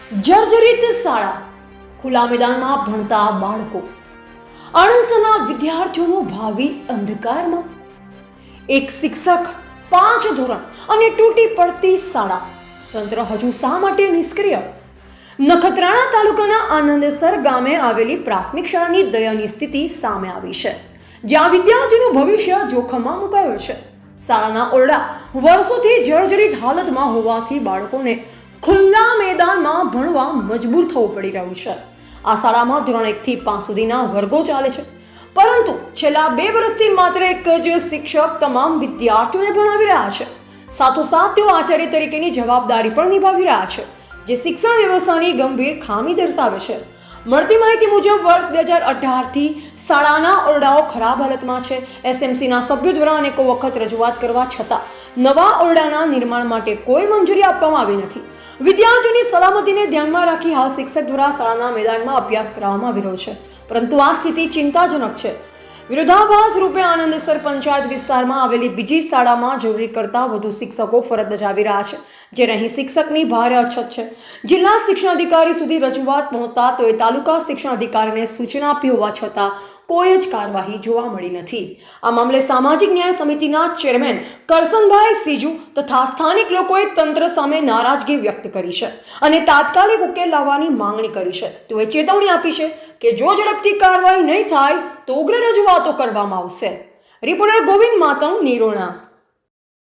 જર્જરિત શાળા, ખુલ્લા મેદાનમાં ભણતા બાળકો, આણંદના વિદ્યાર્થીઓનું ભાવિ અંધકારમાં. એક શિક્ષક, 5 ધોરણ અને તૂટી પડતી શાળા. તંત્ર હજુ શા માટે નિષ્ક્રિય? નખત્રાણા તાલુકાના આનંદેસર ગામે આવેલી પ્રાથમિક શાળાની દયનીય સ્થિતિ સામે આવી છે, જ્યાં વિદ્યાર્થીનું ભવિષ્ય જોખમમાં મુકાયું છે. શાળાના ઓરડા વર્ષોથી જર્જરિત હાલતમાં હોવાથી બાળકોને ખુલ્લા મેદાનમાં ભણવા મજબૂર થવું પડી રહ્યું છે. આ શાળામાં ધોરણ 1 થી 5 સુધીના વર્ગો ચાલે છે, પરંતુ છેલ્લા 2 વર્ષથી માત્ર એક જ શિક્ષક તમામ વિદ્યાર્થીઓને ભણાવી રહ્યા છે. સાથોસાથ તેઓ આચાર્ય તરીકેની જવાબદારી પણ નિભાવી રહ્યા છે, જે શિક્ષણ વ્યવસ્થાની ગંભીર ખામી દર્શાવે છે. મળતી માહિતી મુજબ વર્ષ 2018 થી શાળાના ઓરડાઓ ખરાબ હાલતમાં છે. એસએમસીના સભ્યો દ્વારા અનેકો વખત રજૂઆત કરવા છતાં નવા ઓરડાના નિર્માણ માટે કોઈ મંજૂરી આપવામાં આવી નથી. વિદ્યાર્થીઓની સલામતીને ધ્યાનમાં રાખી હાલ શિક્ષક દ્વારા શાળાના મેદાનમાં અભ્યાસ કરાવવામાં આવી રહ્યો છે, પરંતુ આ સ્થિતિ ચિંતાજનક છે. વિરોધાભાસ રૂપે આનંદેસર પંચાયત વિસ્તારમાં આવેલી બીજી શાળામાં જરૂરી કરતાં વધુ શિક્ષકો ફરજ બજાવી રહ્યા છે, જ્યારે અહીં શિક્ષકની ભારે અછત છે. જિલ્લા શિક્ષણાધિકારી સુધી રજૂઆત પહોંચતા તો એ તાલુકા શિક્ષણાધિકારીને સૂચના આપી હોવા છતાં કોઈ જ કાર્યવાહી જોવા મળી નથી. આ મામલે સામાજિક ન્યાય સમિતિના ચેરમેન કરસનભાઈ સીજુ તથા સ્થાનિક લોકોએ તંત્ર સામે નારાજગી વ્યક્ત કરી છે અને તાત્કાલિક ઉકેલ લાવવાની માંગણી કરી છે. તેઓએ ચેતવણી આપી છે કે જો ઝડપથી કાર્યવાહી નહીં થાય તો ઉગ્ર રજૂઆતો કરવામાં આવશે. રિપોર્ટર ગોવિંદ માતંગ, નિરોણા.